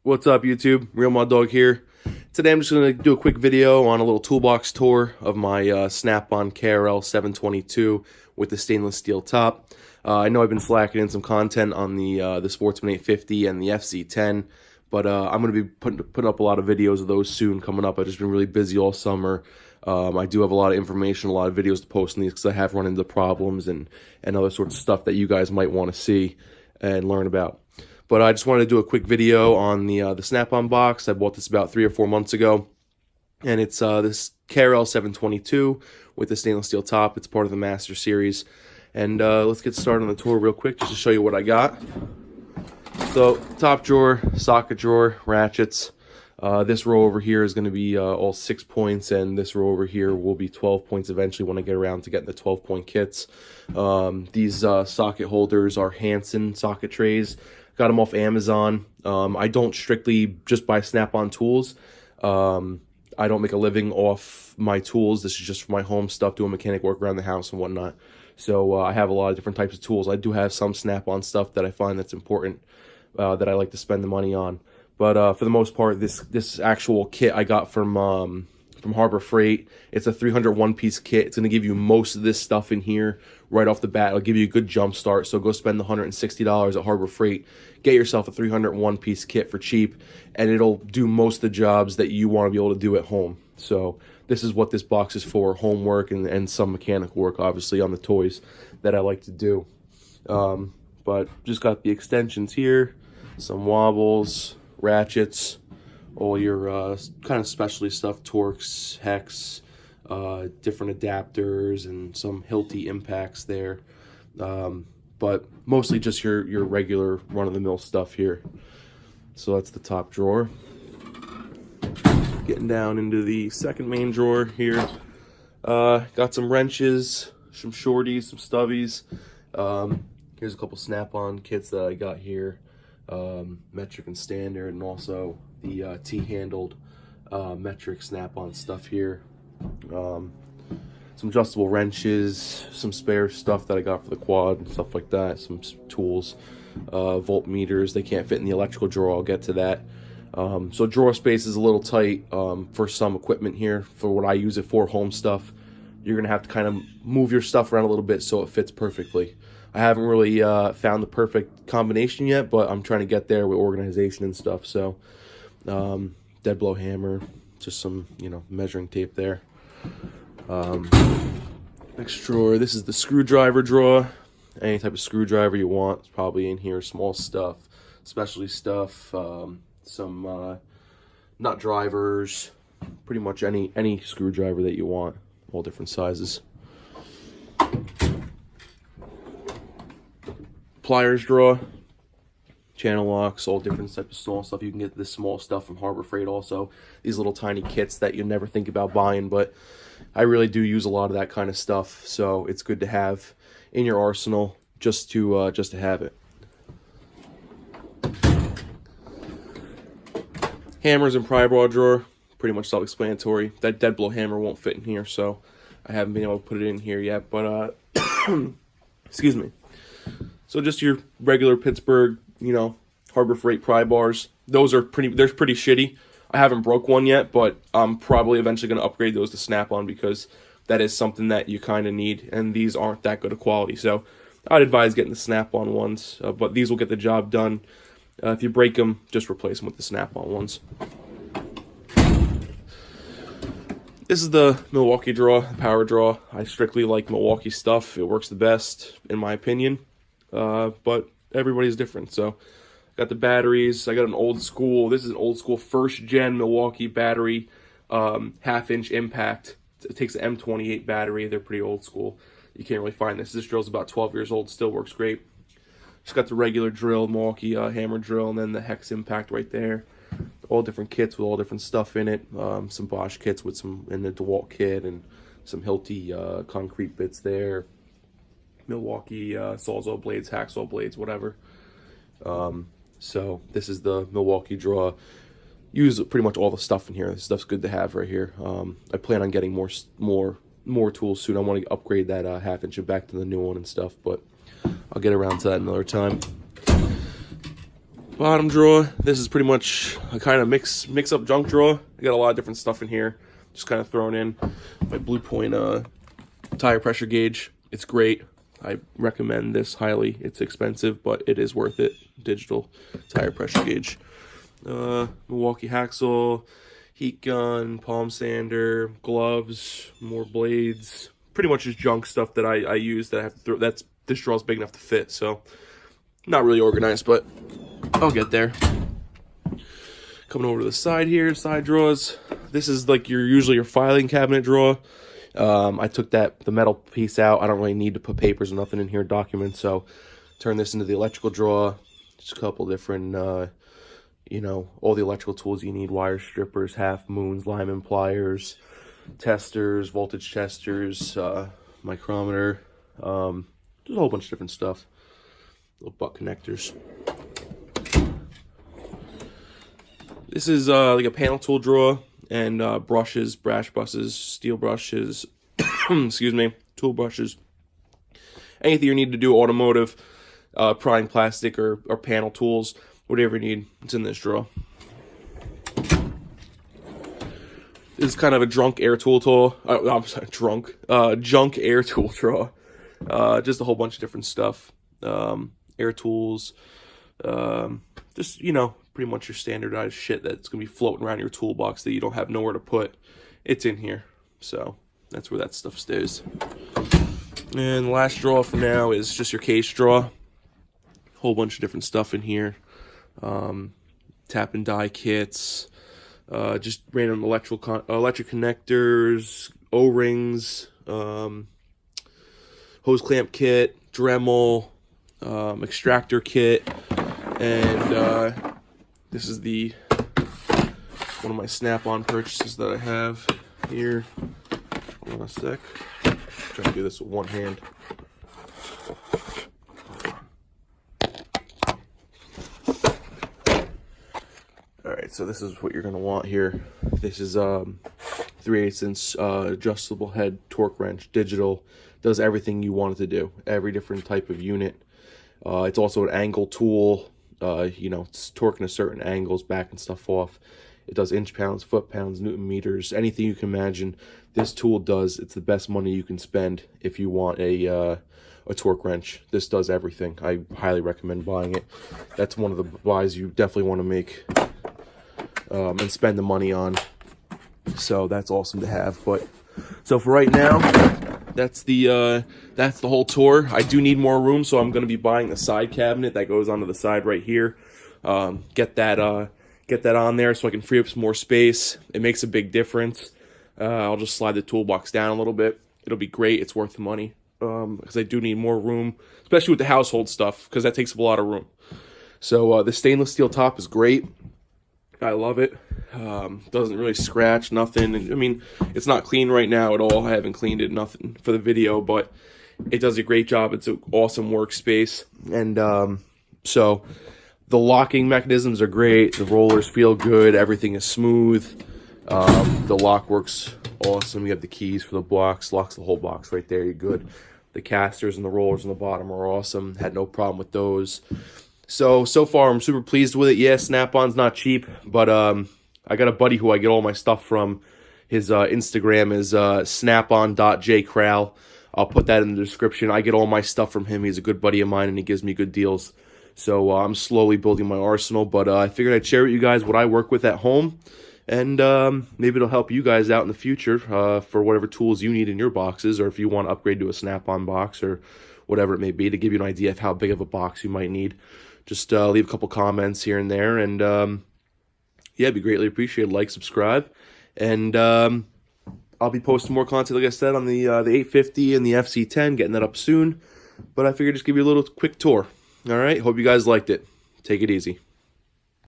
What's up, YouTube? Real Mod Dog here. Today I'm just going to do a quick video on a little toolbox tour of my Snap-on KRL722 with the stainless steel top. I know I've been slacking in some content on the Sportsman 850 and the FC10, but I'm going to be putting up a lot of videos of those soon coming up. I've just been really busy all summer. I do have a lot of information, a lot of videos to post on these because I have run into problems and other sorts of stuff that you guys might want to see and learn about. But I just wanted to do a quick video on the Snap-on box. I bought this about 3 or 4 months ago, and it's this KRL722 with the stainless steel top. It's part of the Master Series, and let's get started on the tour real quick just to show you what I got. So, top drawer, socket drawer, ratchets. This row over here is going to be all 6 points, and this row over here will be 12 points eventually when I get around to getting the 12-point kits. These socket holders are Hansen socket trays. Got them off Amazon. I don't strictly just buy Snap-on tools. I don't make a living off my tools. This is just for my home stuff, doing mechanic work around the house and whatnot. So I have a lot of different types of tools. I do have some Snap-on stuff that I find that's important, that I like to spend the money on. But for the most part, this actual kit I got from Harbor Freight. It's a 301-piece kit. It's going to give you most of this stuff in here right off the bat. It'll give you a good jump start. So go spend the $160 at Harbor Freight. Get yourself a 301-piece kit for cheap, and it'll do most of the jobs that you want to be able to do at home. So this is what this box is for: homework and some mechanical work, obviously, on the toys that I like to do. But just got the extensions here, some wobbles, ratchets, all your kind of specialty stuff, Torx, hex, different adapters, and some Hilti impacts there. But mostly just your regular run-of-the-mill stuff here. So that's the top drawer. Getting down into the second main drawer here. Got some wrenches, some shorties, some stubbies. Here's a couple Snap-on kits that I got here. Metric and standard, and also the T-handled metric Snap-on stuff here. Some adjustable wrenches, some spare stuff that I got for the quad and stuff like that, some tools, voltmeters. They can't fit in the electrical drawer. I'll get to that. So drawer space is a little tight for some equipment here. For what I use it for, home stuff, you're gonna have to kind of move your stuff around a little bit so it fits perfectly. I haven't really found the perfect combination yet, but I'm trying to get there with organization and stuff. So dead blow hammer, just some, measuring tape there. Next drawer, this is the screwdriver drawer. Any type of screwdriver you want is probably in here. Small stuff, specialty stuff, some nut drivers, pretty much any screwdriver that you want, all different sizes. Pliers drawer, channel locks, all different types of small stuff. You can get this small stuff from Harbor Freight also. These little tiny kits that you never think about buying, but I really do use a lot of that kind of stuff, so it's good to have in your arsenal just to have it. Hammers and pry bar drawer, pretty much self-explanatory. That dead blow hammer won't fit in here, so I haven't been able to put it in here yet, but excuse me. So just your regular Pittsburgh, Harbor Freight pry bars. Those are pretty shitty. I haven't broke one yet, but I'm probably eventually going to upgrade those to Snap-on because that is something that you kind of need, and these aren't that good of quality. So I'd advise getting the Snap-on ones, but these will get the job done. If you break them, just replace them with the Snap-on ones. This is the Milwaukee drawer, the power drawer. I strictly like Milwaukee stuff. It works the best, in my opinion. But everybody's different. So got the batteries. I got an old school. This is an old school first gen Milwaukee battery, 1/2-inch impact. It takes an M28 battery. They're pretty old school. You can't really find this. This drill's about 12 years old. Still works great. Just got the regular drill, Milwaukee hammer drill, and then the hex impact right there. All different kits with all different stuff in it. Some Bosch kits with some in the DeWalt kit, and some Hilti concrete bits there. Milwaukee Sawzall blades, hacksaw blades, whatever. So this is the Milwaukee draw. Use pretty much all the stuff in here. This stuff's good to have right here. I plan on getting more tools soon. I want to upgrade that 1/2-inch back to the new one and stuff, but I'll get around to that another time. Bottom drawer, this is pretty much a kind of mix up junk drawer. I got a lot of different stuff in here, just kind of thrown in. My Blue Point tire pressure gauge, it's great. I recommend this highly. It's expensive, but it is worth it. Digital tire pressure gauge. Milwaukee hacksaw, heat gun, palm sander, gloves, more blades. Pretty much just junk stuff that I use that I have to throw. This draw's big enough to fit, so not really organized, but I'll get there. Coming over to the side here, side drawers. This is like usually your filing cabinet drawer. I took the metal piece out. I don't really need to put papers or nothing in here, documents, so turn this into the electrical drawer. Just a couple different, you know, all the electrical tools you need: wire strippers, half moons, lineman pliers, testers, voltage testers, micrometer, just a whole bunch of different stuff. Little butt connectors. This is like a panel tool drawer, and brushes, brass brushes, steel brushes, excuse me, tool brushes. Anything you need to do automotive, prying plastic or panel tools, whatever you need, it's in this drawer. This is kind of a junk air tool drawer. Junk air tool drawer. Just a whole bunch of different stuff. Air tools, just, you know, pretty much your standardized shit that's going to be floating around your toolbox that you don't have nowhere to put. It's in here, so that's where that stuff stays. And the last drawer for now is just your case drawer. Whole bunch of different stuff in here. Tap and die kits, just random electric connectors, O-rings, hose clamp kit, Dremel, extractor kit, and this is one of my Snap-on purchases that I have here. Hold on a sec. I'm trying to do this with one hand. Alright, so this is what you're going to want here. This is 3/8 inch adjustable head torque wrench, digital. Does everything you want it to do. Every different type of unit. It's also an angle tool. You know, it's torquing at certain angles, backing stuff off. It does inch pounds, foot pounds, newton meters, anything you can imagine. This tool does. It's the best money you can spend if you want a torque wrench. This does everything. I highly recommend buying it. That's one of the buys you definitely want to make and spend the money on. So that's awesome to have. But so for right now, that's the whole tour. I do need more room, so I'm going to be buying a side cabinet that goes onto the side right here. Get that on there so I can free up some more space. It makes a big difference. I'll just slide the toolbox down a little bit. It'll be great. It's worth the money because I do need more room, especially with the household stuff, because that takes up a lot of room. So the stainless steel top is great. I love it. Doesn't really scratch, nothing. I mean, it's not clean right now at all. I haven't cleaned it, nothing for the video, but it does a great job. It's an awesome workspace. And so the locking mechanisms are great. The rollers feel good. Everything is smooth. The lock works awesome. You have the keys for the blocks. Locks the whole box right there. You're good. The casters and the rollers on the bottom are awesome. Had no problem with those. So far, I'm super pleased with it. Yeah, Snap-on's not cheap, but I got a buddy who I get all my stuff from. His Instagram is snapon.jcral. I'll put that in the description. I get all my stuff from him. He's a good buddy of mine, and he gives me good deals. So I'm slowly building my arsenal, but I figured I'd share with you guys what I work with at home, and maybe it'll help you guys out in the future for whatever tools you need in your boxes, or if you want to upgrade to a Snap-on box or whatever it may be, to give you an idea of how big of a box you might need. Just leave a couple comments here and there, and yeah, it'd be greatly appreciated. Like, subscribe, and I'll be posting more content, like I said, on the 850 and the FC10, getting that up soon. But I figured just give you a little quick tour. All right, hope you guys liked it. Take it easy.